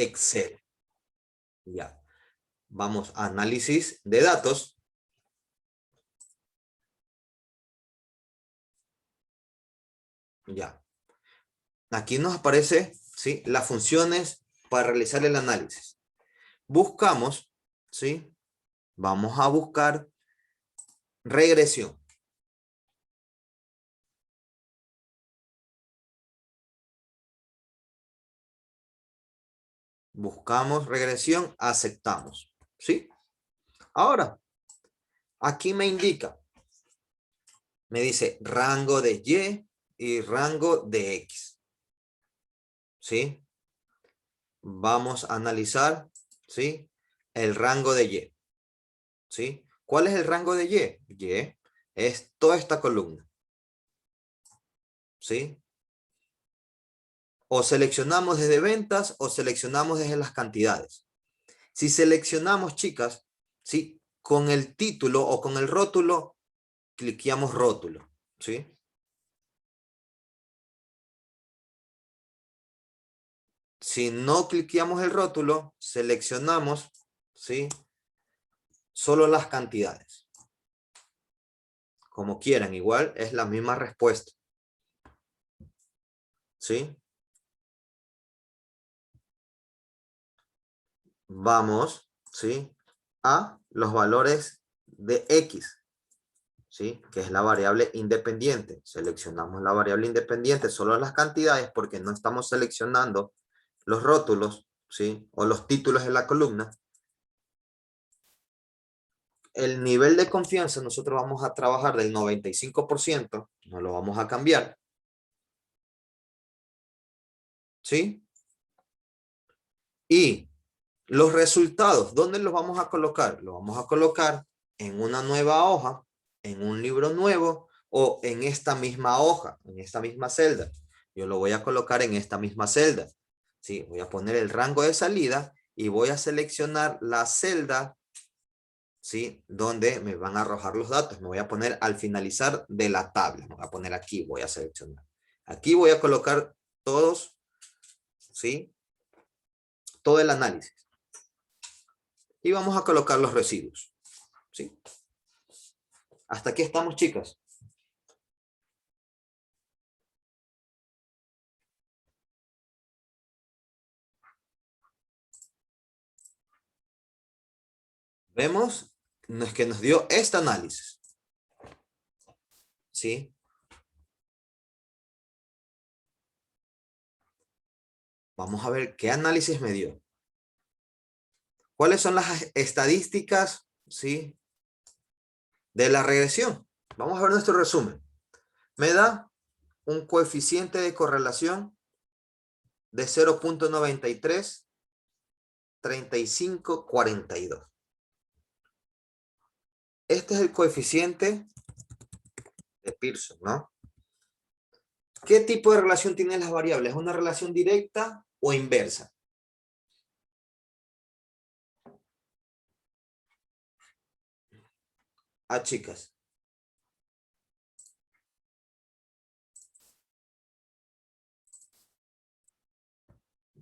Excel. Ya. Vamos a análisis de datos. Ya. Aquí nos aparece, ¿sí?, las funciones para realizar el análisis. Buscamos, ¿sí? Vamos a buscar regresión. Buscamos regresión, aceptamos, ¿sí? Ahora, aquí me indica, me dice rango de Y y rango de X, ¿sí? Vamos a analizar, ¿sí?, el rango de Y, ¿sí? ¿Cuál es el rango de Y? Y es toda esta columna, ¿sí? O seleccionamos desde ventas o seleccionamos desde las cantidades. Si seleccionamos, chicas, ¿sí?, con el título o con el rótulo, cliqueamos rótulo, ¿sí? Si no cliqueamos el rótulo, seleccionamos, ¿sí?, solo las cantidades. Como quieran, igual es la misma respuesta, ¿sí? Vamos, ¿sí?, a los valores de X, ¿sí?, que es la variable independiente. Seleccionamos la variable independiente, solo las cantidades, porque no estamos seleccionando los rótulos, ¿sí?, o los títulos de la columna. El nivel de confianza nosotros vamos a trabajar del 95%, no lo vamos a cambiar, ¿sí? Y los resultados, ¿dónde los vamos a colocar? Los vamos a colocar en una nueva hoja, en un libro nuevo o en esta misma hoja, en esta misma celda. Yo lo voy a colocar en esta misma celda, ¿sí? Voy a poner el rango de salida y voy a seleccionar la celda, ¿sí?, donde me van a arrojar los datos. Me voy a poner al finalizar de la tabla. Me voy a poner aquí, voy a seleccionar. Aquí voy a colocar todos, ¿sí?, todo el análisis. Y vamos a colocar los residuos, ¿sí? Hasta aquí estamos, chicas. Vemos que nos dio este análisis, ¿sí? Vamos a ver qué análisis me dio. ¿Cuáles son las estadísticas, ¿sí?, de la regresión? Vamos a ver nuestro resumen. Me da un coeficiente de correlación de 0.93, 35, 42. Este es el coeficiente de Pearson, ¿no? ¿Qué tipo de relación tienen las variables? ¿Es una relación directa o inversa? Ah, chicas.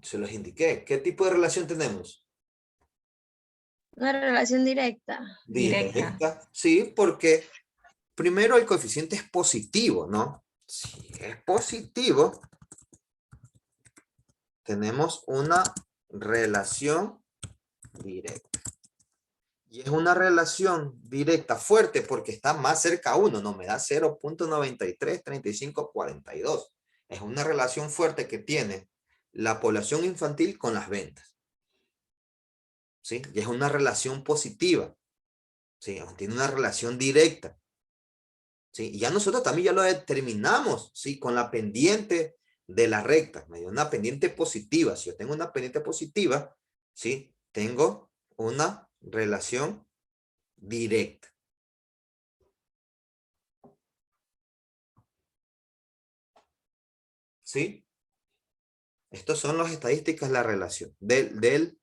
Se los indiqué. ¿Qué tipo de relación tenemos? Una relación directa. Directa. Sí, porque primero el coeficiente es positivo, ¿no? Si es positivo, tenemos una relación directa. Y es una relación directa fuerte porque está más cerca a 1, no me da 0.93, 35, 42. Es una relación fuerte que tiene la población infantil con las ventas, ¿sí? Y es una relación positiva, ¿sí? Tiene una relación directa, ¿sí? Y ya nosotros también ya lo determinamos, ¿sí?, con la pendiente de la recta. Me dio una pendiente positiva. Si yo tengo una pendiente positiva, ¿sí?, tengo una relación directa. ¿Sí? Estos son las estadísticas de la relación, de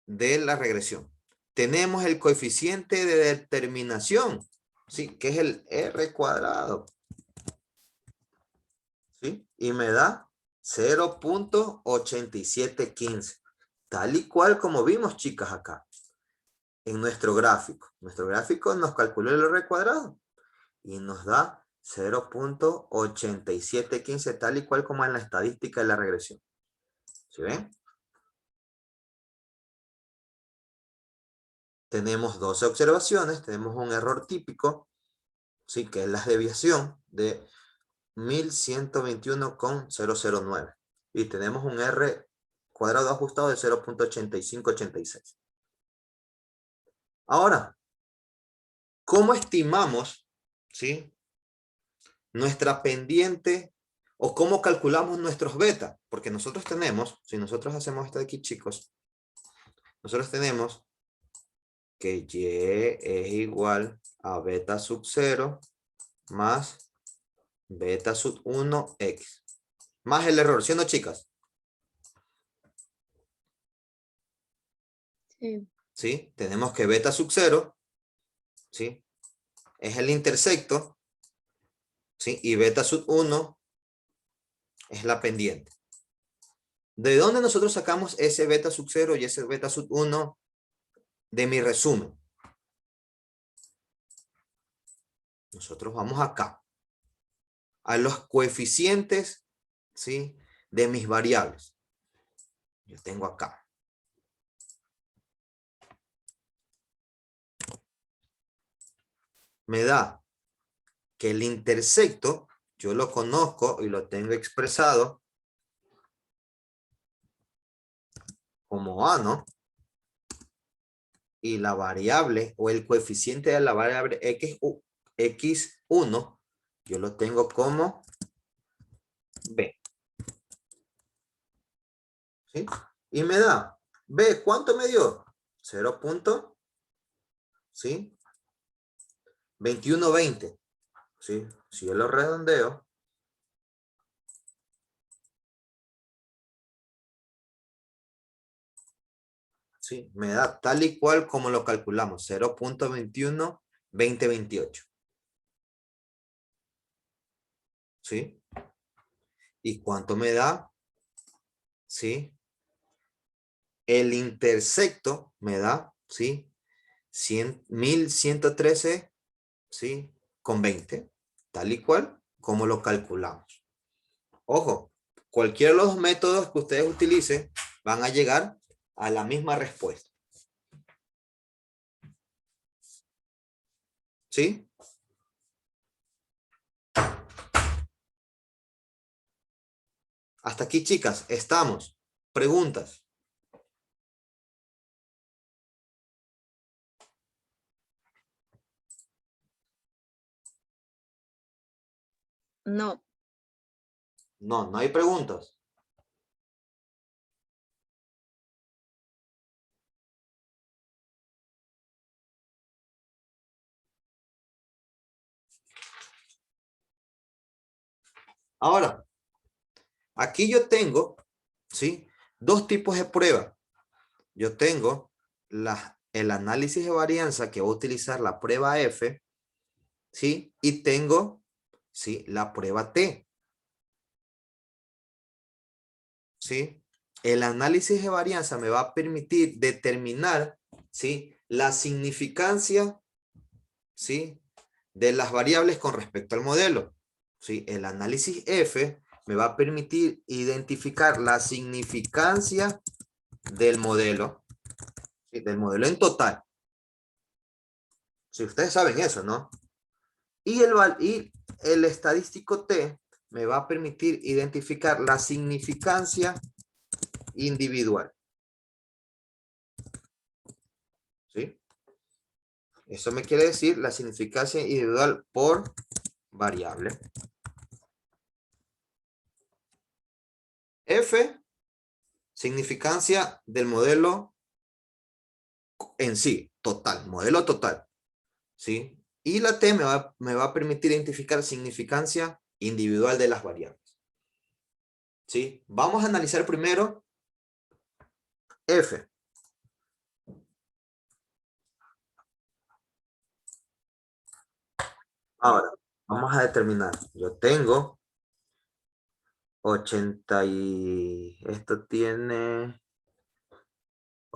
la regresión. Tenemos el coeficiente de determinación, ¿sí?, que es el R cuadrado, ¿sí? Y me da 0.8715. tal y cual como vimos, chicas, acá, en nuestro gráfico. Nuestro gráfico nos calculó el R cuadrado y nos da 0.8715, tal y cual como en la estadística de la regresión. ¿Sí ven? Tenemos 12 observaciones, tenemos un error típico, ¿sí? Que es la desviación de 1121,009. Y tenemos un R cuadrado ajustado de 0.8586. Ahora, ¿cómo estimamos, ¿sí?, nuestra pendiente o cómo calculamos nuestros beta? Porque nosotros tenemos, si nosotros hacemos esto de aquí, chicos, nosotros tenemos que Y es igual a beta sub 0 más beta sub 1x. Más el error, ¿sí o no, chicas? Sí. ¿Sí? Tenemos que beta sub 0, ¿sí?, es el intersecto, ¿sí? Y beta sub 1 es la pendiente. ¿De dónde nosotros sacamos ese beta sub 0 y ese beta sub 1 de mi resumen? Nosotros vamos acá, a los coeficientes, ¿sí?, de mis variables. Yo tengo acá. Me da que el intersecto, yo lo conozco y lo tengo expresado como A, ¿no? Y la variable o el coeficiente de la variable x1, yo lo tengo como B. ¿Sí? Y me da, B, ¿cuánto me dio? 0. ¿Sí? 2120. ¿Sí? Si yo lo redondeo, ¿sí?, me da tal y cual como lo calculamos, 0.212028. ¿Sí? ¿Y cuánto me da? ¿Sí? El intersecto me da, ¿sí?, 1113, ¿sí?, con 20, tal y cual como lo calculamos. Ojo, cualquiera de los métodos que ustedes utilicen van a llegar a la misma respuesta. ¿Sí? Hasta aquí, chicas, estamos. Preguntas. No. No, no hay preguntas. Ahora, aquí yo tengo, ¿sí?, dos tipos de pruebas. Yo tengo el análisis de varianza que va a utilizar la prueba F, ¿sí? Y tengo, ¿sí?, la prueba T. ¿Sí? El análisis de varianza me va a permitir determinar, ¿sí?, la significancia, ¿sí?, de las variables con respecto al modelo. ¿Sí? El análisis F me va a permitir identificar la significancia del modelo, ¿sí?, del modelo en total. Si ustedes saben eso, ¿no? Y el estadístico T me va a permitir identificar la significancia individual. ¿Sí? Eso me quiere decir la significancia individual por variable. F, significancia del modelo en sí, total, modelo total. ¿Sí? Y la T me va a permitir identificar significancia individual de las variables. ¿Sí? Vamos a analizar primero F. Ahora, vamos a determinar. Yo tengo 80 y... Esto tiene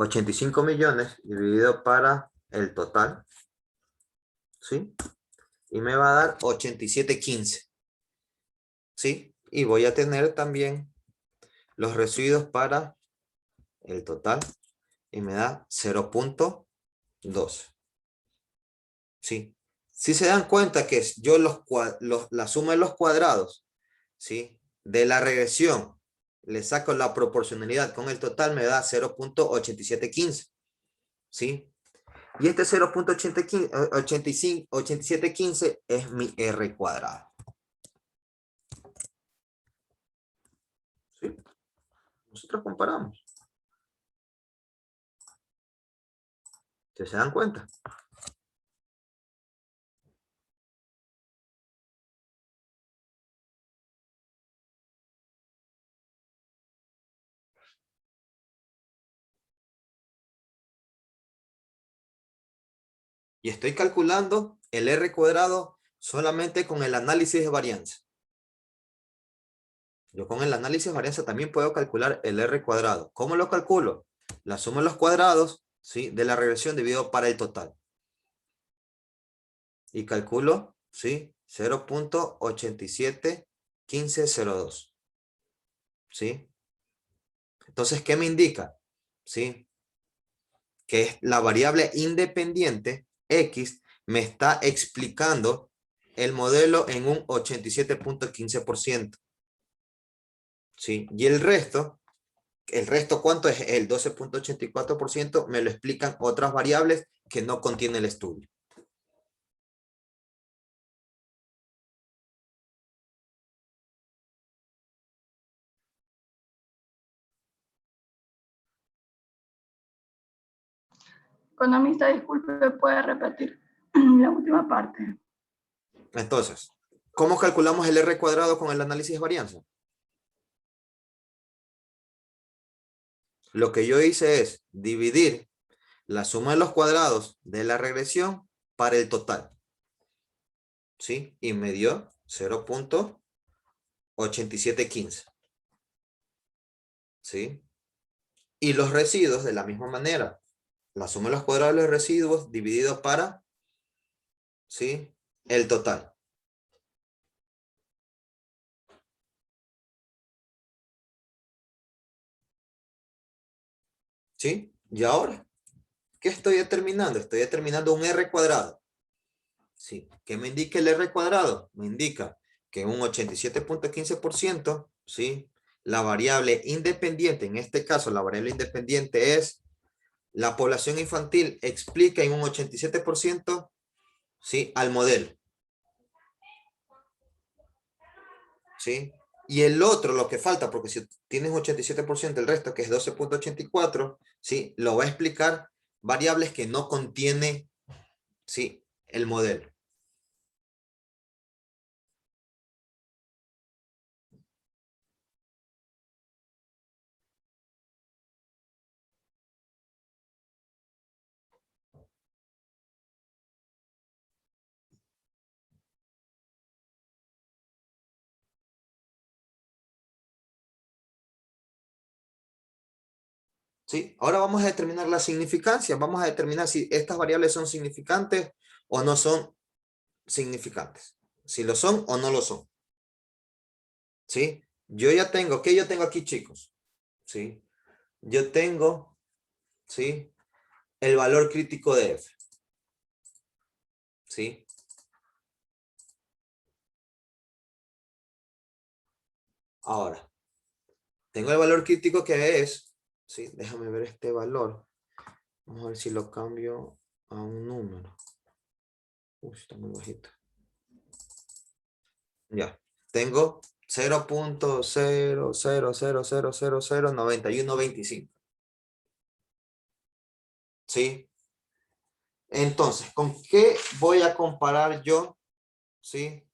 85 millones dividido para el total, ¿sí? Y me va a dar 87.15, ¿sí? Y voy a tener también los residuos para el total y me da 0.2, ¿sí? Si se dan cuenta que yo la suma de los cuadrados, ¿sí? De la regresión, le saco la proporcionalidad con el total, me da 0.8715, ¿sí? Y este 0.8715 es mi R cuadrado. ¿Sí? Nosotros comparamos. ¿Se dan cuenta? Y estoy calculando el R cuadrado solamente con el análisis de varianza. Yo con el análisis de varianza también puedo calcular el R cuadrado. ¿Cómo lo calculo? La suma de los cuadrados, ¿sí? De la regresión dividido para el total. Y calculo, ¿sí? 0.871502. ¿Sí? Entonces, ¿qué me indica? ¿Sí? Que es la variable independiente X me está explicando el modelo en un 87.15%. ¿Sí? Y el resto ¿cuánto es? El 12.84%, me lo explican otras variables que no contiene el estudio. Economista, disculpe, ¿puede repetir la última parte? Entonces, ¿cómo calculamos el R cuadrado con el análisis de varianza? Lo que yo hice es dividir la suma de los cuadrados de la regresión para el total. ¿Sí? Y me dio 0.8715. ¿Sí? Y los residuos de la misma manera. La suma de los cuadrados de los residuos dividido para, ¿sí? El total. ¿Sí? Y ahora, ¿qué estoy determinando? Estoy determinando un R cuadrado. ¿Sí? ¿Qué me indica el R cuadrado? Me indica que un 87.15%, ¿sí? La variable independiente, en este caso la variable independiente es la población infantil, explica en un 87%, ¿sí? Al modelo. ¿Sí? Y el otro, lo que falta, porque si tienes 87%, el resto que es 12.84, ¿sí? Lo va a explicar variables que no contiene, ¿sí? El modelo. ¿Sí? Ahora vamos a determinar la significancia. Vamos a determinar si estas variables son significantes o no son significantes. Si lo son o no lo son. ¿Sí? Yo ya tengo, ¿qué yo tengo aquí, chicos? ¿Sí? Yo tengo, ¿sí? El valor crítico de F. ¿Sí? Ahora, tengo el valor crítico que es, ¿sí? Déjame ver este valor. Vamos a ver si lo cambio a un número. Uy, está muy bajito. Ya, tengo 0.0000009125. ¿Sí? Entonces, ¿con qué voy a comparar yo? ¿Sí?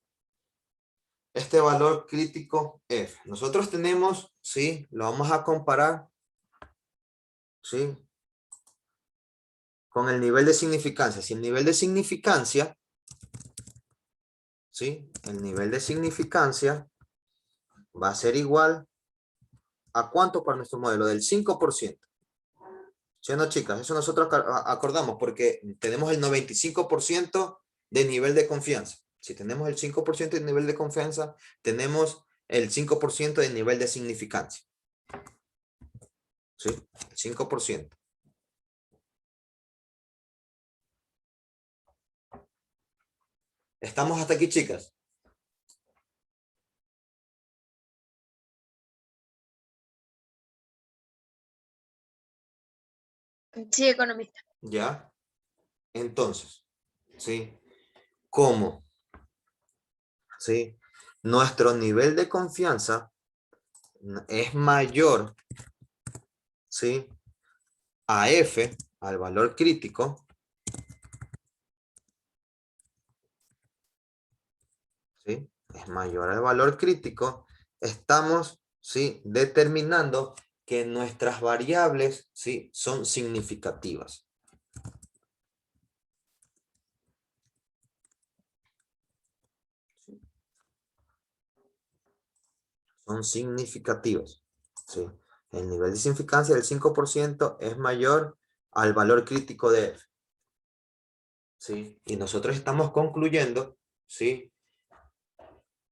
Este valor crítico F. Nosotros tenemos, ¿sí? Lo vamos a comparar, ¿sí? Con el nivel de significancia. Si el nivel de significancia, ¿sí? El nivel de significancia va a ser igual ¿a cuánto para nuestro modelo? Del 5%. ¿Sí o no, chicas? Eso nosotros acordamos porque tenemos el 95% de nivel de confianza. Si tenemos el 5% de nivel de confianza, tenemos el 5% de nivel de significancia. ¿Sí? El 5%. ¿Estamos hasta aquí, chicas? Sí, economista. ¿Ya? Entonces, ¿sí? ¿Cómo? ¿Sí? Nuestro nivel de confianza es mayor, ¿sí? A F, al valor crítico, ¿sí? Es mayor al valor crítico, estamos, ¿sí? Determinando que nuestras variables, ¿sí? Son significativas. Son significativas, ¿sí? El nivel de significancia del 5% es mayor al valor crítico de F, ¿sí? Y nosotros estamos concluyendo, ¿sí?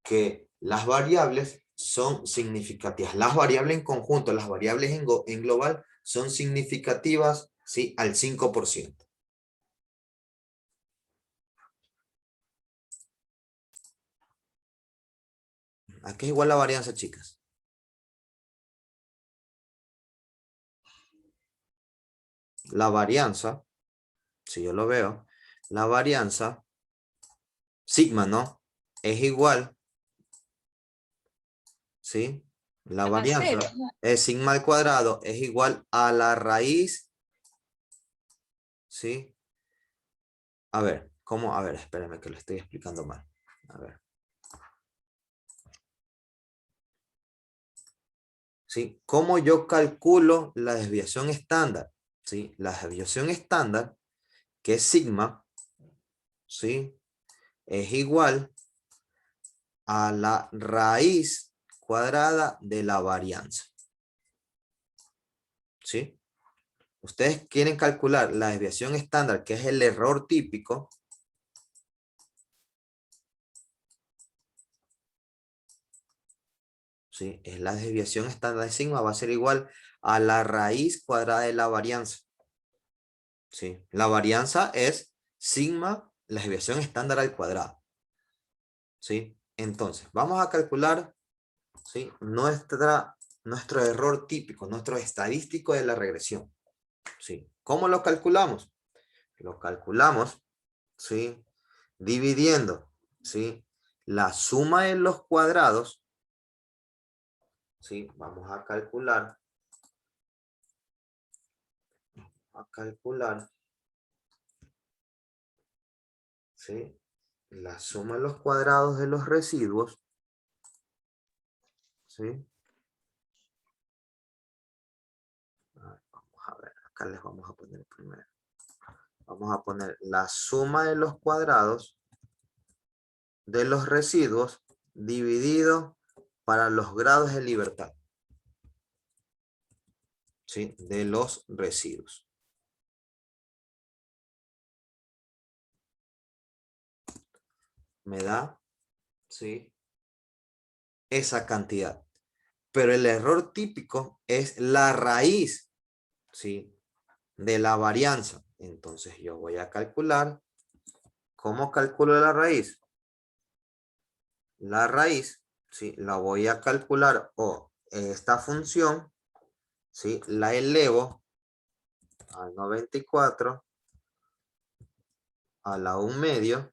Que las variables son significativas. Las variables en conjunto, las variables en global son significativas, ¿sí? Al 5%. ¿A qué es igual la varianza, chicas? La varianza, si yo lo veo, la varianza, sigma, ¿no? Es igual, ¿sí? La varianza cero, ¿no? es sigma al cuadrado, es igual a la raíz, ¿sí? A ver, ¿cómo? A ver, espérenme que lo estoy explicando mal. A ver. ¿Sí? ¿Cómo yo calculo la desviación estándar? ¿Sí? La desviación estándar, que es sigma, ¿sí? Es igual a la raíz cuadrada de la varianza. ¿Sí? Ustedes quieren calcular la desviación estándar, que es el error típico. ¿Sí? Es la desviación estándar de sigma, va a ser igual a la raíz cuadrada de la varianza. ¿Sí? La varianza es sigma, la desviación estándar al cuadrado. ¿Sí? Entonces, vamos a calcular, ¿sí? Nuestro error típico, nuestro estadístico de la regresión. ¿Sí? ¿Cómo lo calculamos? Lo calculamos, ¿sí? Dividiendo, ¿sí? La suma de los cuadrados, ¿sí? Vamos a calcular, ¿sí? La suma de los cuadrados de los residuos, ¿sí? Vamos a ver, acá les vamos a poner primero. Vamos a poner la suma de los cuadrados de los residuos dividido para los grados de libertad, ¿sí? De los residuos. Me da, ¿sí? Esa cantidad. Pero el error típico es la raíz, ¿sí? De la varianza. Entonces yo voy a calcular. ¿Cómo calculo la raíz? La raíz, ¿sí? La voy a calcular o esta función, ¿sí? La elevo al 94 a la 1 medio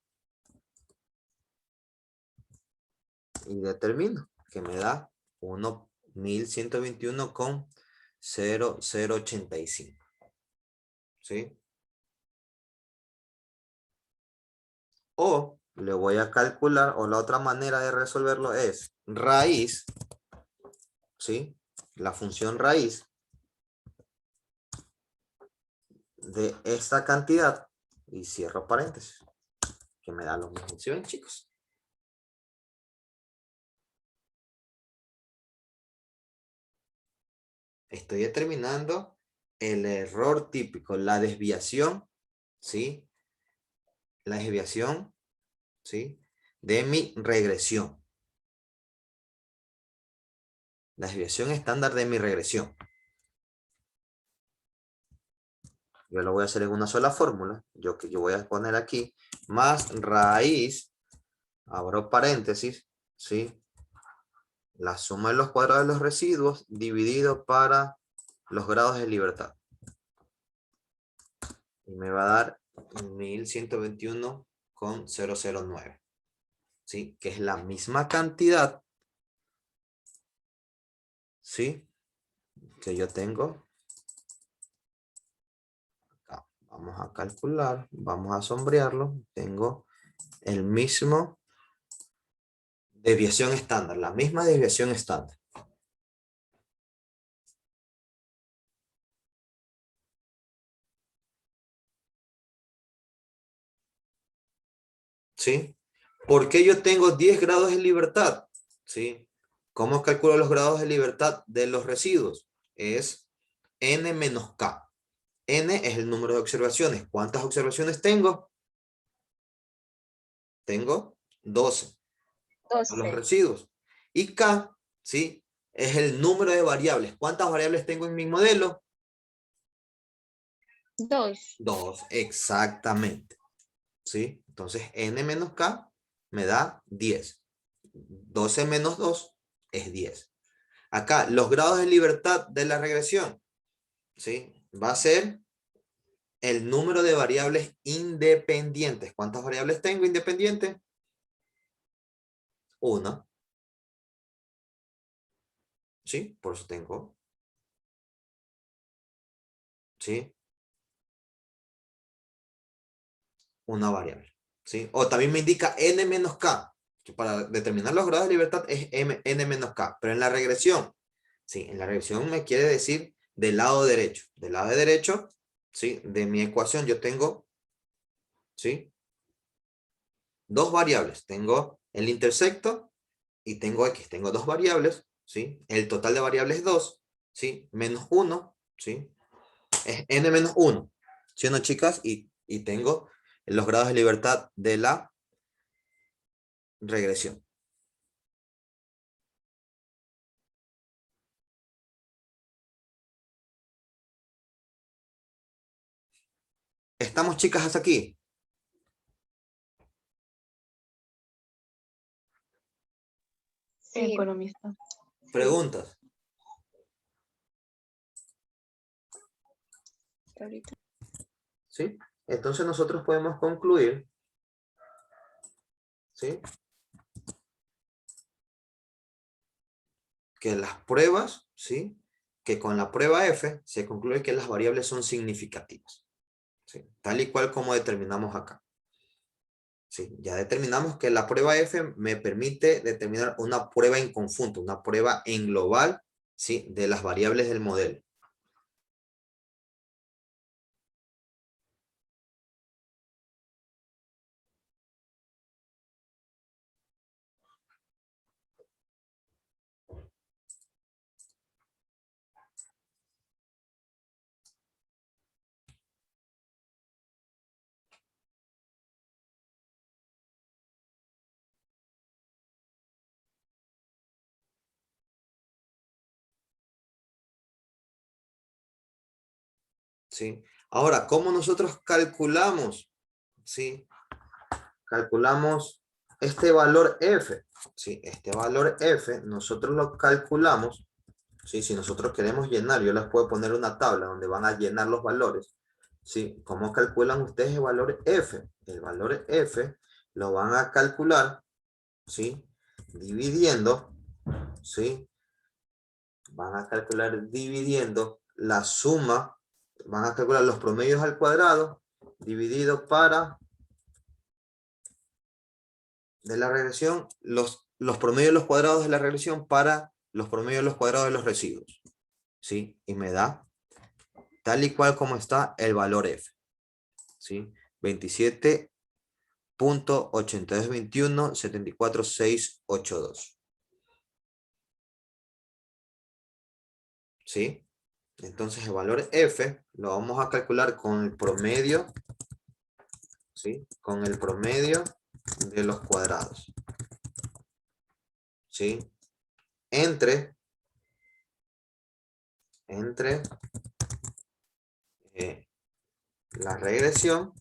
y determino que me da 1121,0085. ¿Sí? O le voy a calcular, o la otra manera de resolverlo es raíz, ¿sí? La función raíz de esta cantidad y cierro paréntesis, que me da lo mismo. ¿Sí ven, chicos? Estoy determinando el error típico, la desviación, ¿sí? La desviación, ¿sí? De mi regresión. La desviación estándar de mi regresión. Yo lo voy a hacer en una sola fórmula. Yo voy a poner aquí más raíz, abro paréntesis, ¿sí? La suma de los cuadrados de los residuos dividido para los grados de libertad. Y me va a dar 1121,009. ¿Sí? Que es la misma cantidad, ¿sí? Que yo tengo. Acá. Vamos a calcular, vamos a sombrearlo. Tengo el mismo desviación estándar, la misma desviación estándar. ¿Sí? ¿Por qué yo tengo 10 grados de libertad? ¿Sí? ¿Cómo calculo los grados de libertad de los residuos? Es n menos k. N es el número de observaciones. ¿Cuántas observaciones tengo? Tengo 12. Los 12. residuos. Y k, ¿sí? Es el número de variables. ¿Cuántas variables tengo en mi modelo? 2. 2, exactamente. ¿Sí? Entonces, n menos k me da 10. 12 menos 2 es 10. Acá, los grados de libertad de la regresión, ¿sí? Va a ser el número de variables independientes. ¿Cuántas variables tengo independientes? Una. ¿Sí? Por eso tengo. ¿Sí? Una variable. ¿Sí? O también me indica n menos k. Que para determinar los grados de libertad es n menos k. Pero en la regresión, ¿sí? En la regresión me quiere decir del lado derecho. Del lado derecho, ¿sí? De mi ecuación yo tengo, ¿sí? Dos variables. Tengo el intersecto y tengo x. Tengo dos variables, ¿sí? El total de variables es 2, ¿sí? Menos 1, ¿sí? Es n menos 1. ¿Sí o no, chicas? Y tengo los grados de libertad de la regresión. ¿Estamos, chicas, hasta aquí? Sí. Economista. ¿Preguntas? Ahorita. ¿Sí? Entonces nosotros podemos concluir, ¿sí? Que las pruebas, ¿sí? Que con la prueba F se concluye que las variables son significativas, ¿sí? Tal y cual como determinamos acá. Sí, ya determinamos que la prueba F me permite determinar una prueba en conjunto, una prueba en global, ¿sí? De las variables del modelo. ¿Sí? Ahora, ¿cómo nosotros calculamos? ¿Sí? Calculamos este valor F. ¿Sí? Este valor F, nosotros lo calculamos. ¿Sí? Si nosotros queremos llenar, yo les puedo poner una tabla donde van a llenar los valores. ¿Sí? ¿Cómo calculan ustedes el valor F? El valor F lo van a calcular, ¿sí? Dividiendo, ¿sí? Van a calcular dividiendo la suma, van a calcular los promedios al cuadrado, dividido para, de la regresión, los promedios de los cuadrados de la regresión para los promedios de los cuadrados de los residuos. ¿Sí? Y me da tal y cual como está el valor F. ¿Sí? 27.8221.74682. ¿Sí? Entonces el valor F lo vamos a calcular con el promedio, ¿sí? Con el promedio de los cuadrados, ¿sí? Entre la regresión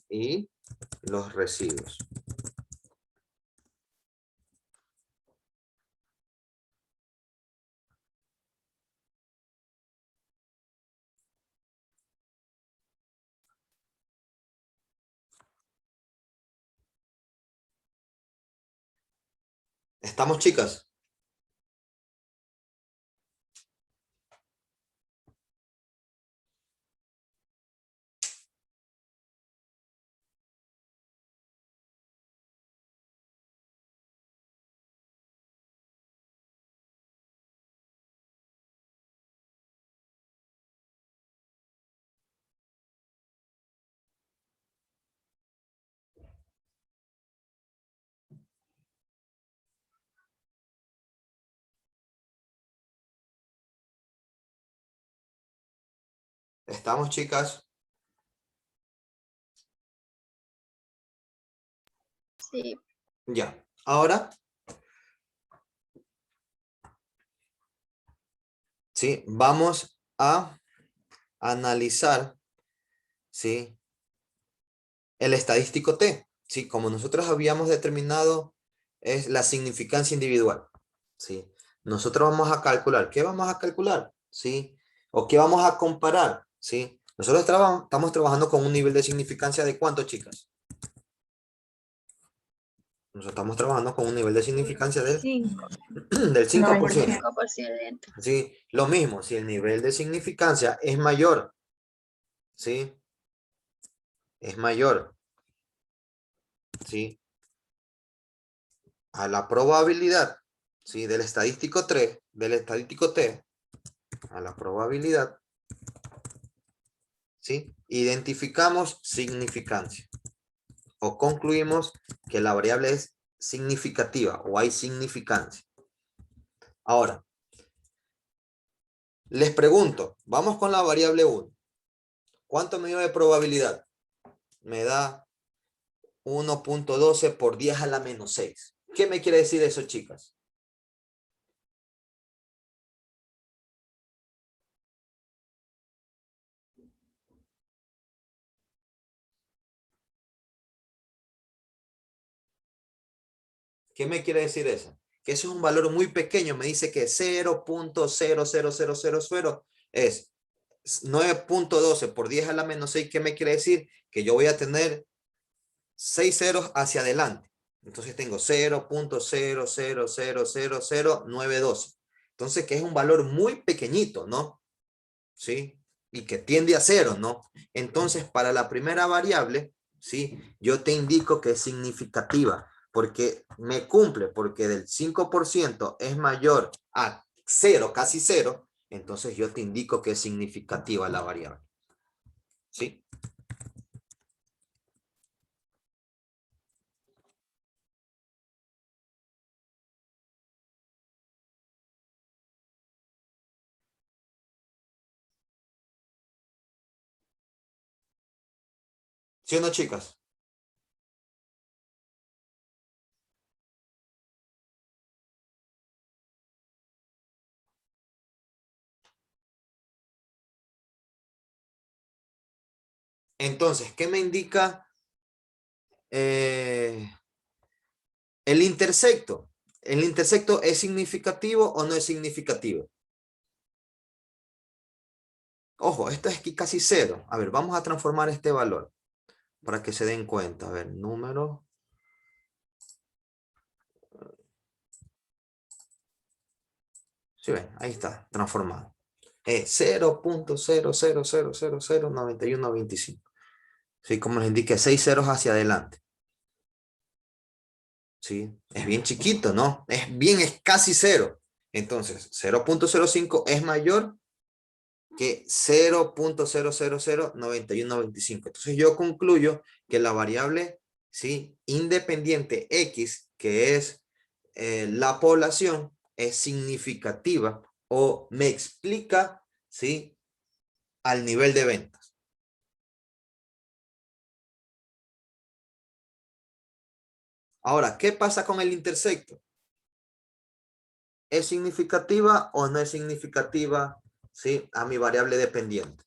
y los residuos. ¿Estamos, chicas? ¿Estamos, chicas? Sí. Ya. Ahora, ¿sí? Vamos a analizar, ¿sí? El estadístico T, ¿sí? Como nosotros habíamos determinado, es la significancia individual, ¿sí? Nosotros vamos a calcular. ¿Qué vamos a calcular? ¿Sí? ¿O qué vamos a comparar? ¿Sí? Nosotros estamos trabajando con un nivel de significancia de ¿cuánto, chicas? Nosotros estamos trabajando con un nivel de significancia del 5. del 5%. 5%. ¿Sí? Lo mismo, si el nivel de significancia es mayor, ¿sí? Es mayor, ¿sí? A la probabilidad, ¿sí? Del estadístico T, a la probabilidad, ¿sí? Identificamos significancia o concluimos que la variable es significativa o hay significancia. Ahora, les pregunto, vamos con la variable 1. ¿Cuánto me dio de probabilidad? Me da 1.12 por 10 a la menos 6. ¿Qué me quiere decir eso, chicas? ¿Qué me quiere decir eso? Que eso es un valor muy pequeño. Me dice que 0.00000 es 9.12 por 10 a la menos 6. ¿Qué me quiere decir? Que yo voy a tener 6 ceros hacia adelante. Entonces tengo 0.000000912. Entonces que es un valor muy pequeñito, ¿no? ¿Sí? Y que tiende a cero, ¿no? Entonces para la primera variable, ¿sí? Yo te indico que es significativa porque me cumple, porque del 5% es mayor a 0, casi 0, entonces yo te indico que es significativa la variable. ¿Sí? ¿Sí o no, chicas? Entonces, ¿qué me indica el intersecto? ¿El intersecto es significativo o no es significativo? Ojo, esto es aquí casi cero. A ver, vamos a transformar este valor para que se den cuenta. A ver, número. Sí, ven, ahí está, transformado. Es 0.000009125. Sí, como les indiqué, 6 ceros hacia adelante. Sí, es bien chiquito, ¿no? Es casi cero. Entonces, 0.05 es mayor que 0.0009125. Entonces yo concluyo que la variable, ¿sí? Independiente X, que es la población, es significativa o me explica, ¿sí?, al nivel de ventas. Ahora, ¿qué pasa con el intersecto? ¿Es significativa o no es significativa, sí, a mi variable dependiente?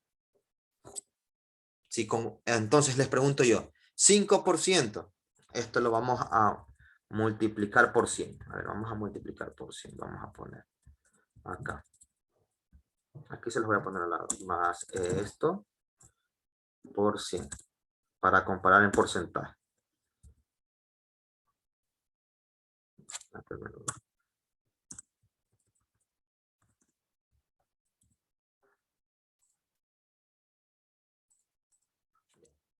Sí, entonces les pregunto yo, 5%, esto lo vamos a multiplicar por 100. A ver, vamos a multiplicar por 100, vamos a poner acá. Aquí se los voy a poner al lado, más esto por 100, para comparar en porcentaje.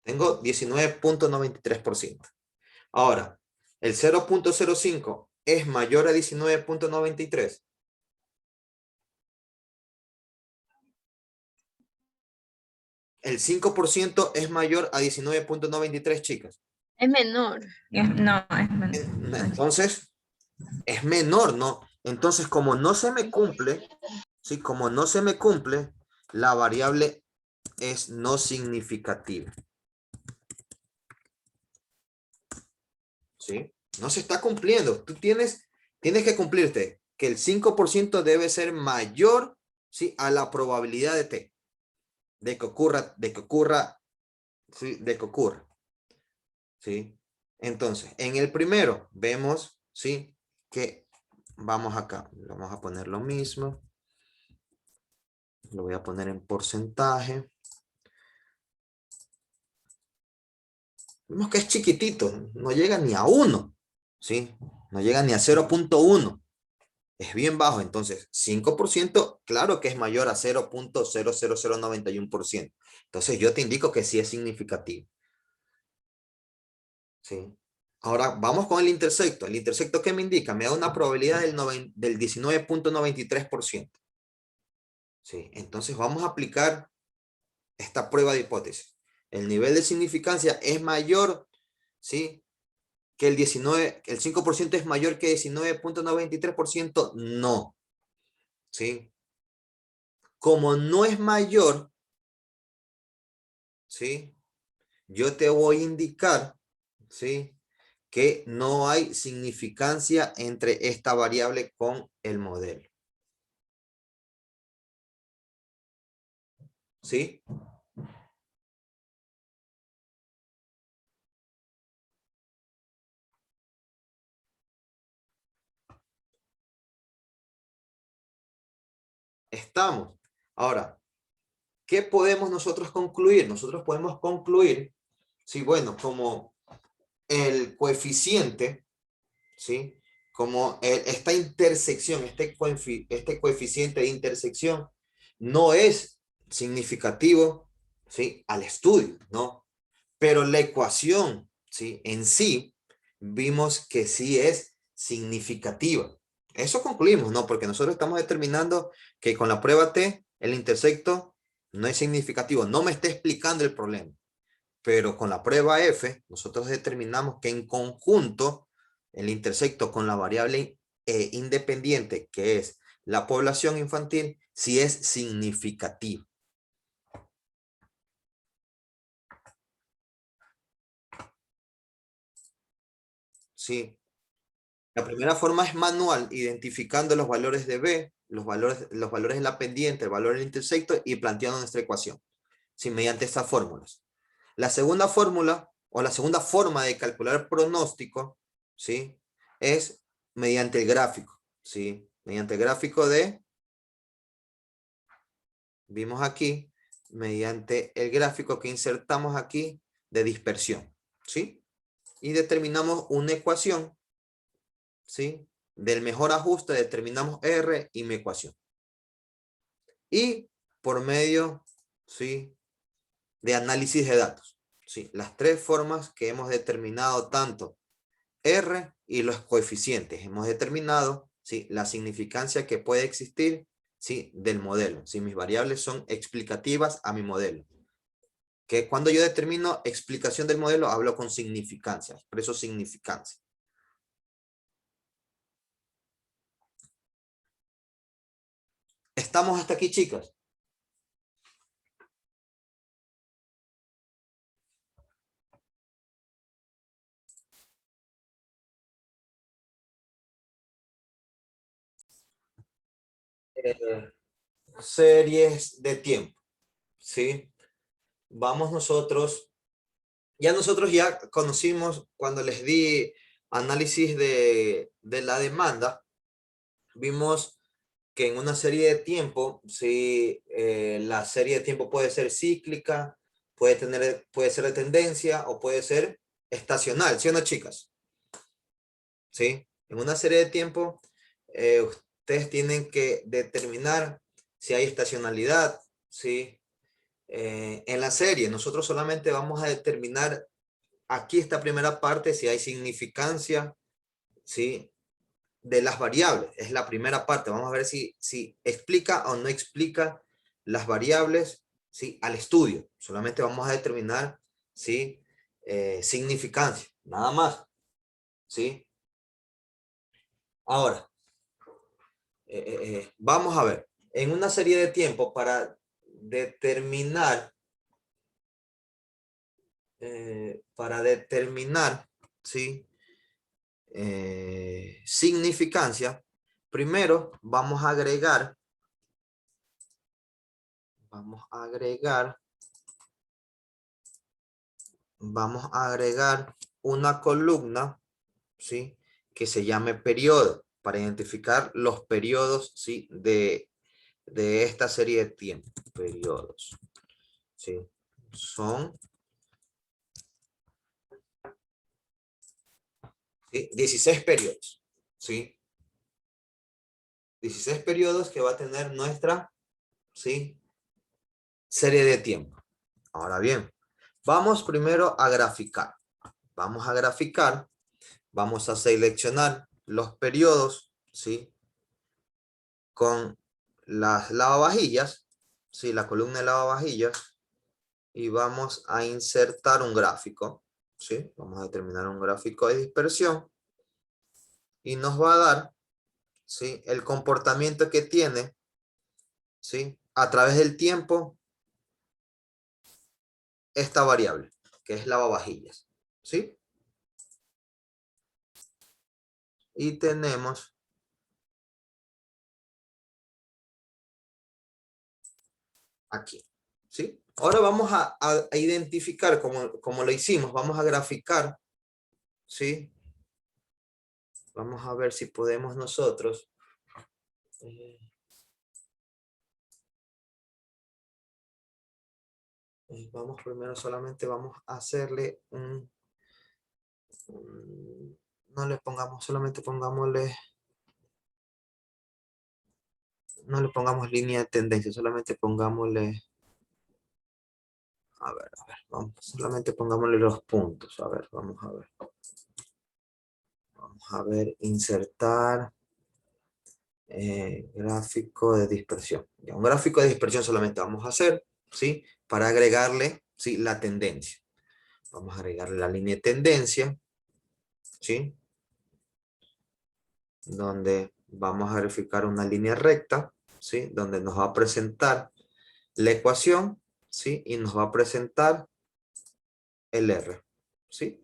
Tengo 19.93%. Ahora, el 0.05 es mayor a 19.93. El 5% es mayor a 19.93, chicas. Es menor. No, es menor. Entonces, es menor, ¿no? Entonces, como no se me cumple, ¿sí? Como no se me cumple, la variable es no significativa. ¿Sí? No se está cumpliendo. Tú tienes que cumplirte que el 5% debe ser mayor, ¿sí?, a la probabilidad de T. De que ocurra, ¿sí?, de que ocurra. ¿Sí? Entonces, en el primero vemos, ¿sí?, que vamos acá. Vamos a poner lo mismo. Lo voy a poner en porcentaje. Vemos que es chiquitito, no llega ni a 1, ¿sí? No llega ni a 0.1. Es bien bajo, entonces 5%, claro que es mayor a 0.00091%. Entonces yo te indico que sí es significativo. ¿Sí? Ahora vamos con el intersecto. El intersecto, ¿qué me indica? Me da una probabilidad del 19.93%. ¿Sí? Entonces vamos a aplicar esta prueba de hipótesis. El nivel de significancia es mayor, ¿sí?, que el 5% es mayor que 19.93%, no. ¿Sí? Como no es mayor, ¿sí?, yo te voy a indicar, ¿sí?, que no hay significancia entre esta variable con el modelo. ¿Sí? Estamos. Ahora, ¿qué podemos nosotros concluir? Nosotros podemos concluir, sí, bueno, como el coeficiente, ¿sí?, como esta intersección, este coeficiente de intersección no es significativo, ¿sí?, al estudio, ¿no? Pero la ecuación, ¿sí?, en sí, vimos que sí es significativa. Eso concluimos, ¿no? Porque nosotros estamos determinando que con la prueba T, el intersecto no es significativo. No me está explicando el problema. Pero con la prueba F, nosotros determinamos que en conjunto, el intersecto con la variable independiente, que es la población infantil, sí es significativo. Sí. La primera forma es manual, identificando los valores de B, los valores de la pendiente, el valor del intersecto y planteando nuestra ecuación, ¿sí?, mediante estas fórmulas. La segunda fórmula o la segunda forma de calcular pronóstico, ¿sí?, es mediante el gráfico, ¿sí? Mediante el gráfico vimos aquí, mediante el gráfico que insertamos aquí de dispersión, ¿sí? Y determinamos una ecuación, ¿sí? Del mejor ajuste determinamos R y mi ecuación. Y por medio, ¿sí?, de análisis de datos, ¿sí? Las tres formas que hemos determinado tanto R y los coeficientes. Hemos determinado, ¿sí?, la significancia que puede existir, ¿sí?, del modelo. Si mis variables son explicativas a mi modelo. Que cuando yo determino explicación del modelo, hablo con significancia. Expreso significancia. ¿Estamos hasta aquí, chicas? Series de tiempo, ¿sí? Vamos nosotros, nosotros ya conocimos cuando les di análisis de la demanda, vimos que en una serie de tiempo, ¿sí? La serie de tiempo puede ser cíclica, puede ser de tendencia o puede ser estacional, ¿sí o no, chicas? ¿Sí? En una serie de tiempo, ustedes tienen que determinar si hay estacionalidad, ¿sí? En la serie, nosotros solamente vamos a determinar aquí esta primera parte, si hay significancia, ¿sí? De las variables. Es la primera parte. Vamos a ver si explica o no explica las variables, ¿sí? Al estudio. Solamente vamos a determinar, ¿sí? Significancia. Nada más, ¿sí? Ahora, vamos a ver. En una serie de tiempo para determinar, ¿sí? Significancia, primero vamos a agregar una columna, ¿sí? Que se llame periodo, para identificar los periodos, ¿sí? De esta serie de tiempo. Periodos, ¿sí? Son 16 periodos, ¿sí? 16 periodos que va a tener nuestra, ¿sí? Serie de tiempo. Ahora bien, vamos primero a graficar. Vamos a graficar, vamos a seleccionar los periodos, ¿sí? Con las lavavajillas, ¿sí? La columna de lavavajillas, y vamos a insertar un gráfico, ¿sí? Vamos a determinar un gráfico de dispersión y nos va a dar, ¿sí? El comportamiento que tiene, ¿sí? A través del tiempo esta variable, que es lavavajillas, ¿sí? Y tenemos aquí, ¿sí? Ahora vamos a identificar como lo hicimos, vamos a graficar, ¿sí? Vamos a ver si podemos nosotros. Vamos primero, solamente vamos a hacerle no le pongamos, solamente pongámosle, no le pongamos línea de tendencia, solamente pongámosle, a ver, vamos, solamente pongámosle los puntos, a ver, vamos a ver, insertar gráfico de dispersión. Ya, un gráfico de dispersión solamente vamos a hacer, ¿sí? Para agregarle, ¿sí? La tendencia. Vamos a agregarle la línea de tendencia, ¿sí? Donde vamos a verificar una línea recta, ¿sí? Donde nos va a presentar la ecuación, ¿sí? Y nos va a presentar el R, ¿sí?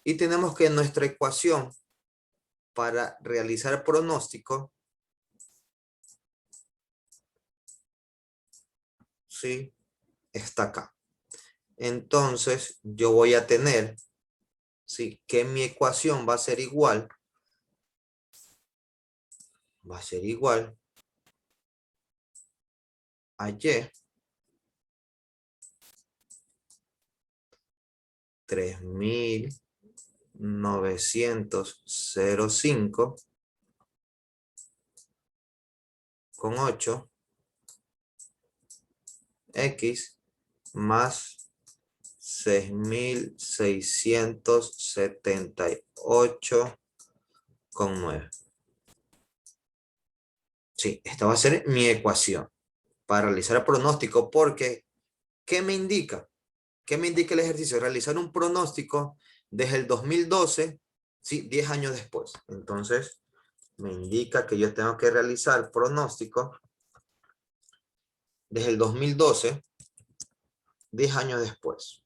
Y tenemos que nuestra ecuación para realizar pronóstico, ¿sí? Está acá. Entonces, yo voy a tener, ¿sí? Que mi ecuación va a ser igual. Va a ser igual a Y 3905 con 8 X más 6678 con 9. Sí, esta va a ser mi ecuación para realizar el pronóstico, porque ¿qué me indica? ¿Qué me indica el ejercicio? Realizar un pronóstico desde el 2012, sí, 10 años después. Entonces, me indica que yo tengo que realizar pronóstico desde el 2012, 10 años después.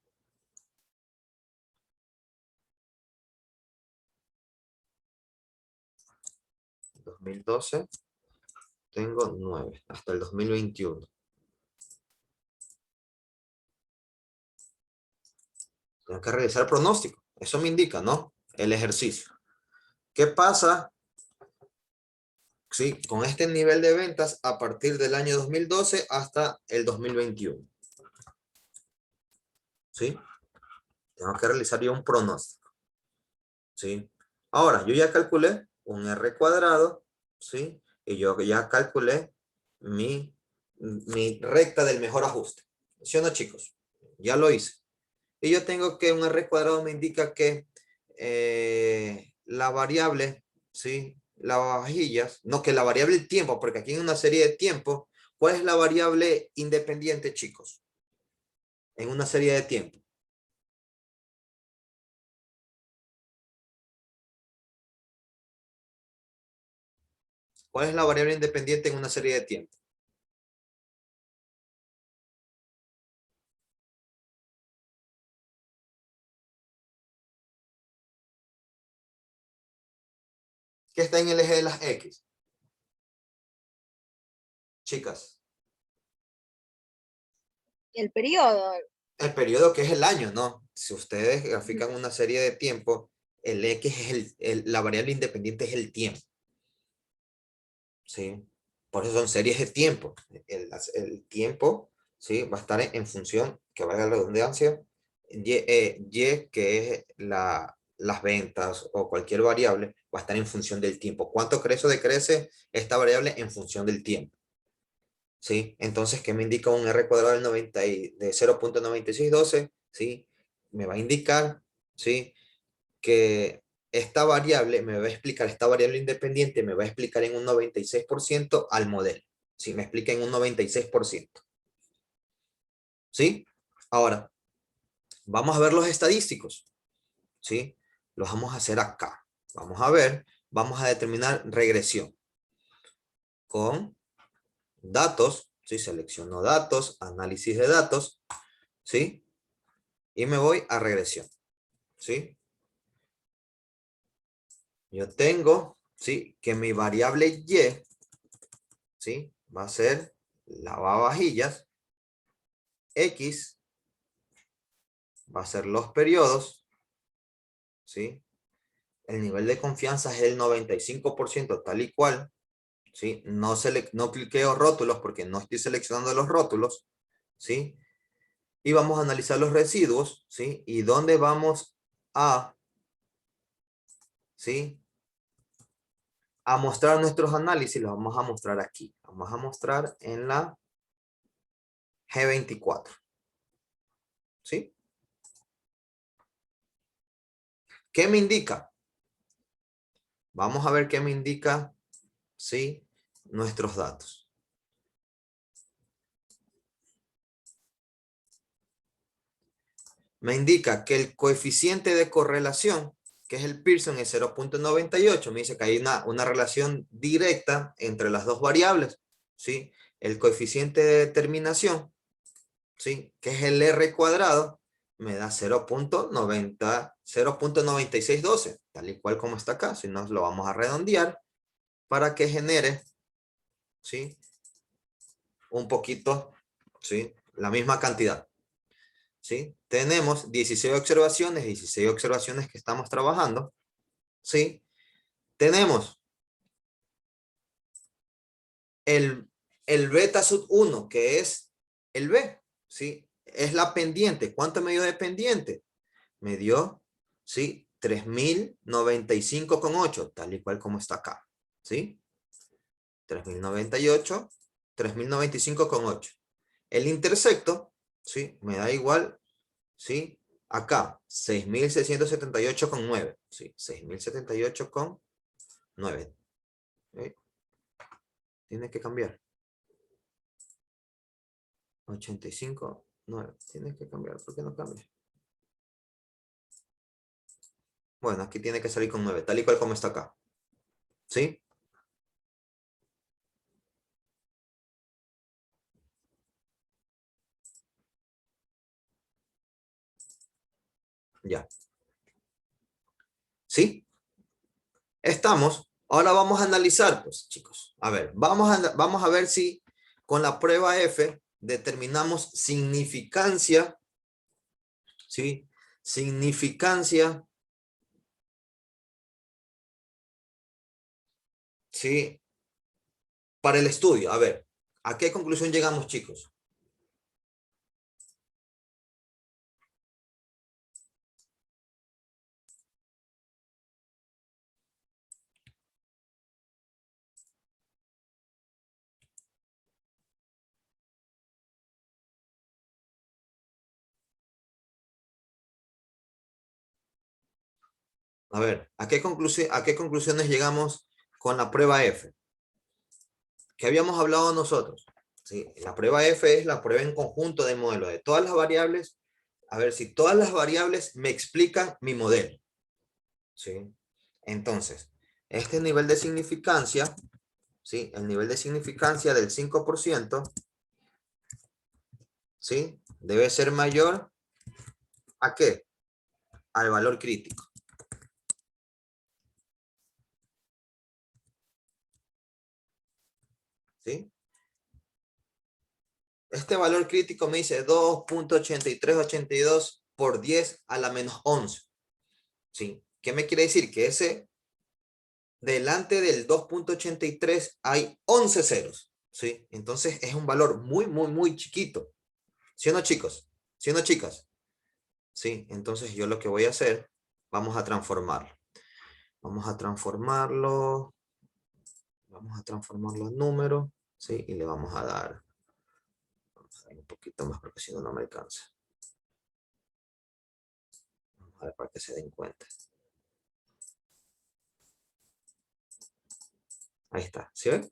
En 2012 tengo 9, hasta el 2021. Tengo que realizar pronóstico. Eso me indica, ¿no? El ejercicio. ¿Qué pasa? Sí, con este nivel de ventas a partir del año 2012 hasta el 2021. ¿Sí? Tengo que realizar yo un pronóstico. ¿Sí? Ahora, yo ya calculé un R cuadrado, ¿sí? Y yo ya calculé mi recta del mejor ajuste. ¿Sí o no, chicos? Ya lo hice. Y yo tengo que un R cuadrado me indica que la variable, ¿sí? Las vajillas, no que la variable el tiempo, porque aquí en una serie de tiempo, ¿cuál es la variable independiente, chicos? En una serie de tiempo. ¿Cuál es la variable independiente en una serie de tiempo? ¿Qué está en el eje de las X? Chicas. El periodo. El periodo que es el año, ¿no? Si ustedes grafican una serie de tiempo, el X es la variable independiente es el tiempo. ¿Sí? Por eso son series de tiempo. El tiempo, ¿sí? Va a estar en función, que valga la redundancia, Y, que es las ventas o cualquier variable, va a estar en función del tiempo. ¿Cuánto crece o decrece esta variable en función del tiempo? ¿Sí? Entonces, ¿qué me indica un R cuadrado de 0.9612? ¿Sí? Me va a indicar, ¿sí? Que esta variable me va a explicar, esta variable independiente me va a explicar en un 96% al modelo. ¿Sí? Me explica en un 96%. ¿Sí? Ahora, vamos a ver los estadísticos. ¿Sí? Los vamos a hacer acá. Vamos a ver, vamos a determinar regresión. Con datos, ¿sí? Selecciono datos, análisis de datos, ¿sí? Y me voy a regresión, ¿sí? Yo tengo, ¿sí? Que mi variable Y, ¿sí? Va a ser lavavajillas. X va a ser los periodos, ¿sí? El nivel de confianza es el 95% tal y cual, ¿sí? No cliqueo rótulos porque no estoy seleccionando los rótulos, ¿sí? Y vamos a analizar los residuos, ¿sí? Y dónde vamos a, ¿sí? A mostrar nuestros análisis, los vamos a mostrar aquí. Vamos a mostrar en la G24, ¿sí? ¿Qué me indica? Vamos a ver qué me indica, ¿sí? Nuestros datos. Me indica que el coeficiente de correlación, que es el Pearson, es 0.98. Me dice que hay una relación directa entre las dos variables, ¿sí? El coeficiente de determinación, ¿sí? Que es el R cuadrado, me da 0.9612, tal y cual como está acá. Si no, lo vamos a redondear para que genere, ¿sí? Un poquito, ¿sí? La misma cantidad. ¿Sí? Tenemos 16 observaciones que estamos trabajando, ¿sí? Tenemos el beta sub 1, que es el B, ¿sí? Es la pendiente. ¿Cuánto me dio de pendiente? Me dio, ¿sí? 3095,8, tal y cual como está acá, ¿sí? 3098, 3095,8. El intersecto, ¿sí? Me da igual, ¿sí? Acá, 6678,9. Sí, 6078,9. ¿Sí? Tiene que cambiar. 85,9. Tiene que cambiar. ¿Por qué no cambia? Bueno, aquí tiene que salir con 9, tal y cual como está acá. ¿Sí? Ya. ¿Sí? Estamos. Ahora vamos a analizar, pues, chicos. A ver, vamos a ver si con la prueba F determinamos significancia, ¿sí? Significancia, ¿sí? Para el estudio. A ver, ¿a qué conclusión llegamos, chicos? A ver, ¿a qué conclusiones llegamos con la prueba F? ¿Qué habíamos hablado nosotros? ¿Sí? La prueba F es la prueba en conjunto del modelo de todas las variables. A ver si todas las variables me explican mi modelo. ¿Sí? Entonces, este nivel de significancia, ¿sí? El nivel de significancia del 5%, ¿sí? Debe ser mayor ¿a qué? Al valor crítico. ¿Sí? Este valor crítico me dice 2.8382 por 10 a la menos 11. ¿Sí? ¿Qué me quiere decir? Que ese delante del 2.83 hay 11 ceros. ¿Sí? Entonces es un valor muy chiquito. ¿Sí o no, chicos? ¿Sí o no, chicas? ¿Sí? Entonces yo lo que voy a hacer, vamos a transformarlo. Vamos a transformarlo en número, ¿sí? Y le vamos a dar un poquito más porque si no, no me alcanza. Vamos a ver para que se den cuenta. Ahí está, ¿sí ven?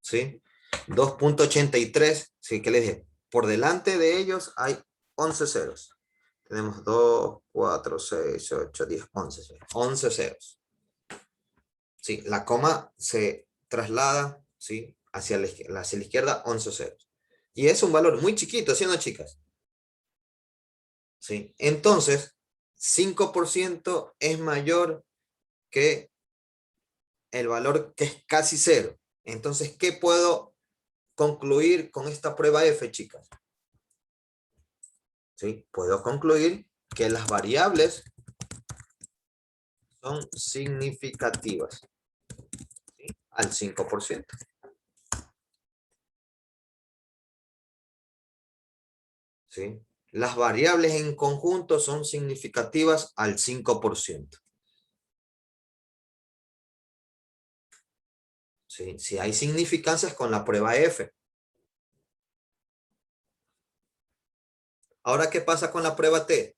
¿Sí? 2.83, ¿sí? ¿Qué les dije? Por delante de ellos hay 11 ceros. Tenemos 2, 4, 6, 8, 10, 11. 11 ceros. ¿Sí? La coma se traslada, ¿sí? Hacia la izquierda, 11 ceros. Y es un valor muy chiquito, ¿sí o no, chicas? ¿Sí? Entonces, 5% es mayor que el valor que es casi cero. Entonces, ¿qué puedo concluir con esta prueba F, chicas? ¿Sí? Puedo concluir que las variables son significativas, ¿sí? Al 5%. ¿Sí? Las variables en conjunto son significativas al 5%. ¿Sí? Si hay significancias con la prueba F. Ahora, ¿qué pasa con la prueba T?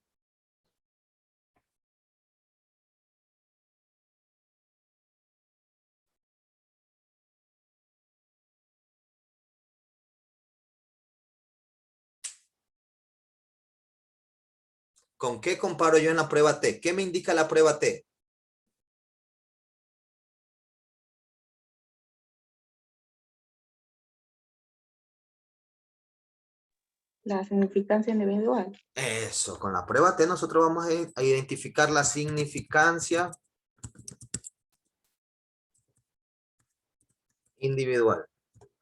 ¿Con qué comparo yo en la prueba T? ¿Qué me indica la prueba T? La significancia individual. Eso, con la prueba T nosotros vamos a identificar la significancia individual,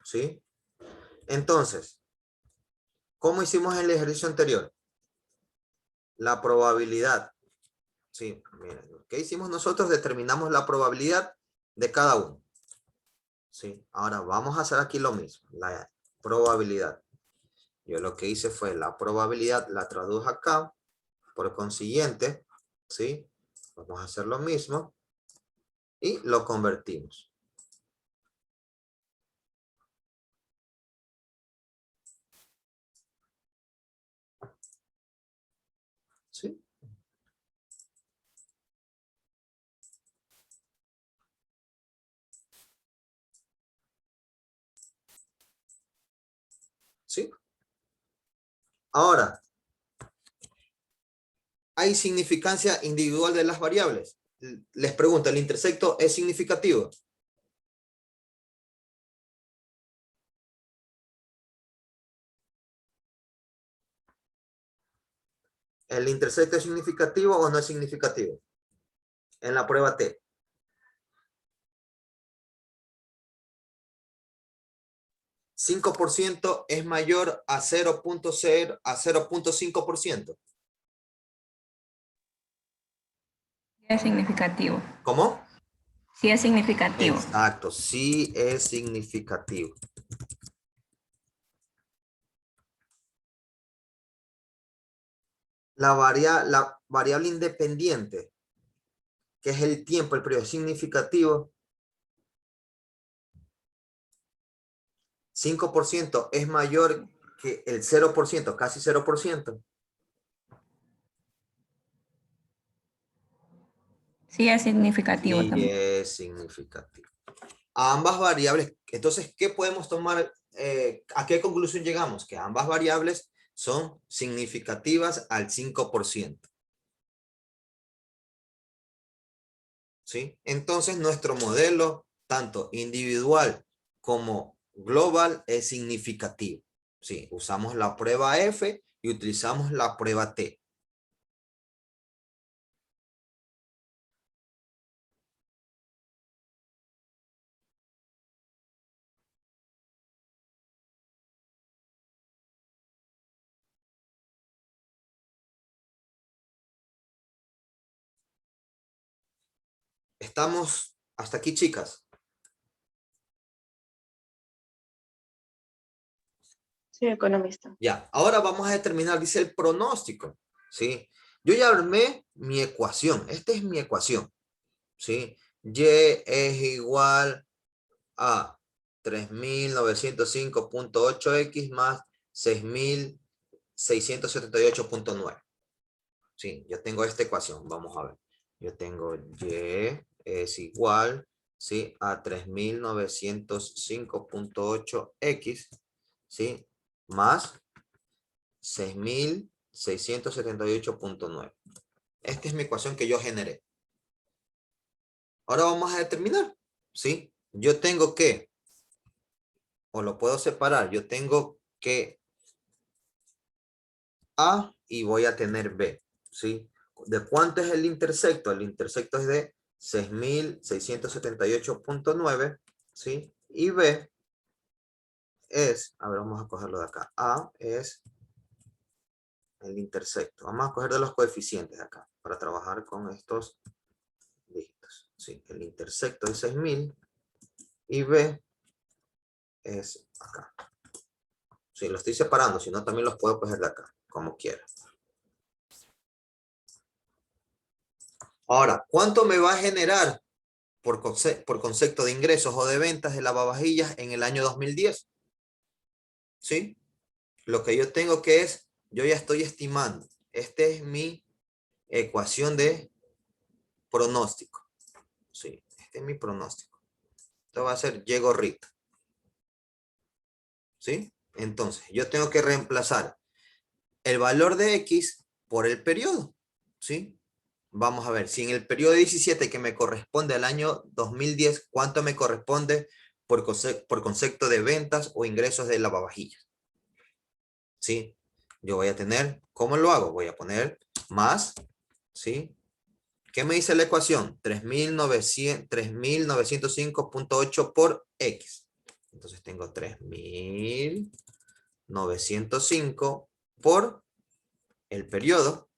¿sí? Entonces, ¿cómo hicimos en el ejercicio anterior? La probabilidad, ¿sí? Miren, ¿qué hicimos nosotros? Determinamos la probabilidad de cada uno, ¿sí? Ahora vamos a hacer aquí lo mismo, la probabilidad. Yo lo que hice fue la probabilidad, la traduje acá, por consiguiente, ¿sí? Vamos a hacer lo mismo y lo convertimos. ¿Sí? ¿Sí? Ahora, ¿hay significancia individual de las variables? Les pregunto, ¿el intersecto es significativo? ¿El intersecto es significativo o no es significativo? En la prueba T. ¿5% es mayor a 0.5%? Sí es significativo. ¿Cómo? Sí es significativo. Exacto, sí es significativo. La variable independiente, que es el tiempo, el periodo significativo, 5% es mayor que el 0%, casi 0%. Sí es significativo Sí también. es significativo. A ambas variables, entonces, ¿qué podemos tomar? ¿A qué conclusión llegamos? Que ambas variables son significativas al 5%. ¿Sí? Entonces, nuestro modelo, tanto individual como global, es significativo. ¿Sí? Usamos la prueba F y utilizamos la prueba T. Estamos hasta aquí, chicas. Sí, economista. Ya, ahora vamos a determinar, dice el pronóstico, ¿sí? Yo ya armé mi ecuación, esta es mi ecuación, ¿sí? Y es igual a 3905.8x más 6678.9. Sí, yo tengo esta ecuación, vamos a ver. Yo tengo y es igual, ¿sí? A 3905.8x, ¿sí? Más 6678.9. Esta es mi ecuación que yo generé. Ahora vamos a determinar, ¿sí? Yo tengo que, o lo puedo separar, yo tengo que A y voy a tener B, ¿sí? ¿De cuánto es el intersecto? El intersecto es de 6678.9, ¿sí? Y B es, a ver, vamos a cogerlo de acá. A es el intersecto. Vamos a coger de los coeficientes de acá para trabajar con estos dígitos. Sí, el intersecto es 6000 y B es acá. Sí, lo estoy separando, si no también los puedo coger de acá, como quiera. Ahora, ¿cuánto me va a generar por concepto de ingresos o de ventas de lavavajillas en el año 2010? ¿Sí? Lo que yo tengo que es, yo ya estoy estimando. Esta es mi ecuación de pronóstico. Sí, este es mi pronóstico. Esto va a ser Y gorrito. ¿Sí? Entonces, yo tengo que reemplazar el valor de X por el periodo. ¿Sí? Vamos a ver, si en el periodo 17 que me corresponde al año 2010, ¿cuánto me corresponde por concepto de ventas o ingresos de lavavajillas? ¿Sí? Yo voy a tener, ¿cómo lo hago? Voy a poner más, ¿sí? ¿Qué me dice la ecuación? 3905.8 por X. Entonces tengo 3905 por el periodo,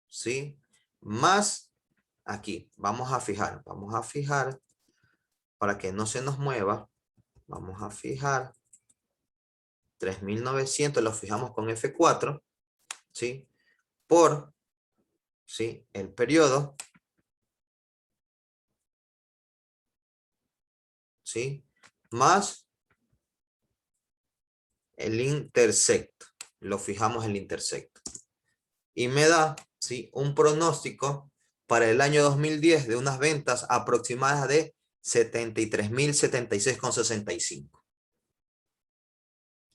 ¿sí? Más aquí, vamos a fijar para que no se nos mueva, vamos a fijar 3900, lo fijamos con F4, ¿sí? Por, ¿sí? El periodo, ¿sí? Más el intersecto, lo fijamos el intersecto. Y me da, ¿sí? Un pronóstico para el año 2010 de unas ventas aproximadas de 73.076,65.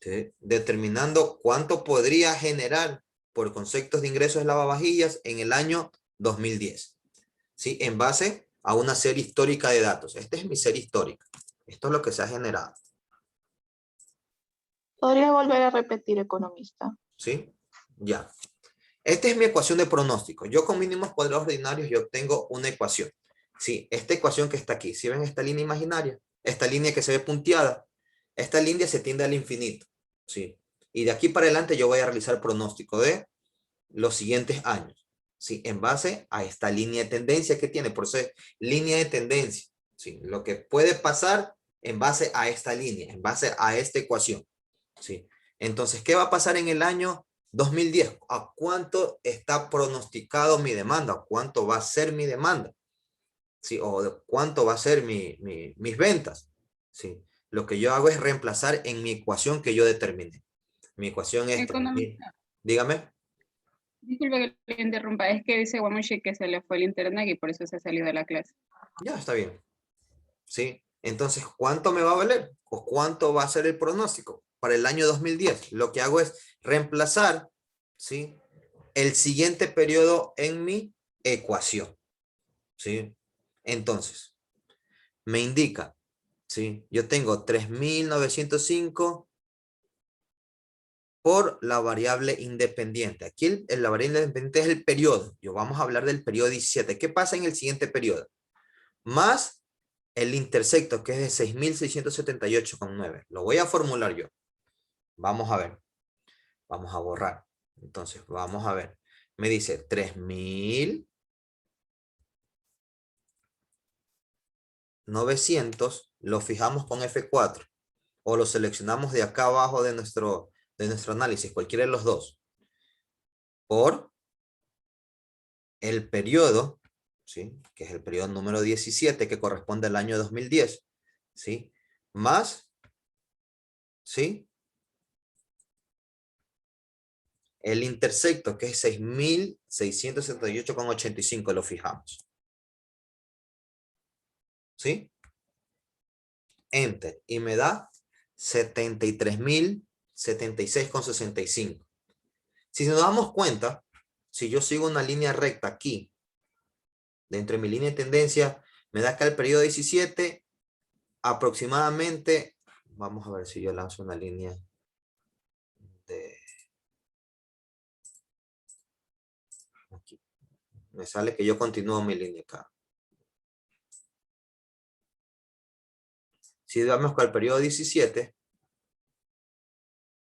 ¿Sí? Determinando cuánto podría generar por conceptos de ingresos de lavavajillas en el año 2010. ¿Sí? En base a una serie histórica de datos. Esta es mi serie histórica. Esto es lo que se ha generado. ¿Podría volver a repetir, economista? ¿Sí? Ya. Esta es mi ecuación de pronóstico. Yo con mínimos cuadrados ordinarios yo obtengo una ecuación. Sí, esta ecuación que está aquí. Si ven esta línea imaginaria, esta línea que se ve punteada, esta línea se tiende al infinito. Sí. Y de aquí para adelante yo voy a realizar pronóstico de los siguientes años. Sí, en base a esta línea de tendencia que tiene. Por eso es línea de tendencia. Sí, lo que puede pasar en base a esta línea, en base a esta ecuación. Sí. Entonces, ¿qué va a pasar en el año 2010? ¿A cuánto está pronosticado mi demanda? ¿A cuánto va a ser mi demanda? ¿Sí? ¿O de cuánto va a ser mis ventas? ¿Sí? Lo que yo hago es reemplazar en mi ecuación que yo determiné. Mi ecuación es... Economista, Dígame. disculpe que le interrumpa, es que dice Guamushi que se le fue el internet y por eso se ha salido de la clase. Ya, está bien. ¿Sí? Entonces, ¿cuánto me va a valer? ¿O cuánto va a ser el pronóstico para el año 2010? Lo que hago es reemplazar, ¿sí?, el siguiente periodo en mi ecuación. ¿Sí? Entonces, me indica, ¿sí?, yo tengo 3.905 por la variable independiente. Aquí la variable independiente es el periodo. Vamos a hablar del periodo 17. ¿Qué pasa en el siguiente periodo? Más el intersecto, que es de 6.678,9. Lo voy a formular yo. Vamos a ver. Vamos a borrar. Entonces, vamos a ver. Me dice 3.900. Lo fijamos con F4. O lo seleccionamos de acá abajo de nuestro análisis. Cualquiera de los dos. Por el periodo, ¿sí?, que es el periodo número 17, que corresponde al año 2010, ¿sí?, más, ¿sí?, el intersecto, que es 6.678,85, lo fijamos. ¿Sí? Enter. Y me da 73.076,65. Si nos damos cuenta, si yo sigo una línea recta aquí, dentro de mi línea de tendencia, me da acá el periodo 17, aproximadamente, vamos a ver si yo lanzo una línea de... Aquí. Me sale que yo continúo mi línea acá. Si vamos con el periodo 17,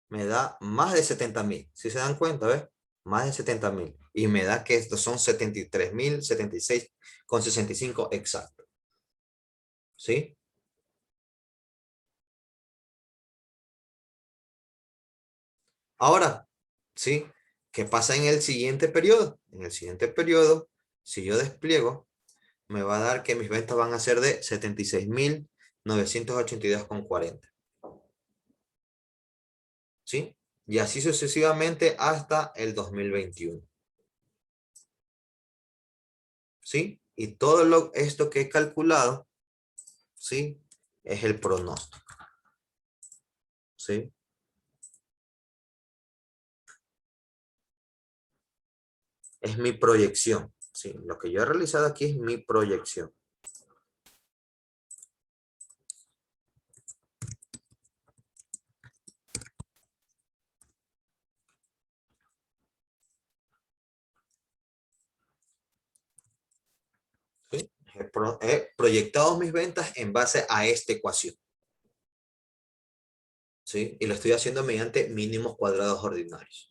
me da más de 70.000. Si se dan cuenta, ¿ves? Más de 70.000. Y me da que estos son 73.076,65 exacto. ¿Sí? Ahora, ¿sí?, ¿qué pasa en el siguiente periodo? En el siguiente periodo, si yo despliego, me va a dar que mis ventas van a ser de 76.982,40. ¿Sí? Y así sucesivamente hasta el 2021. ¿Sí? Y todo esto que he calculado, ¿sí?, es el pronóstico. ¿Sí? Es mi proyección. ¿Sí? Lo que yo he realizado aquí es mi proyección. ¿Sí? He proyectado mis ventas en base a esta ecuación. ¿Sí? Y lo estoy haciendo mediante mínimos cuadrados ordinarios.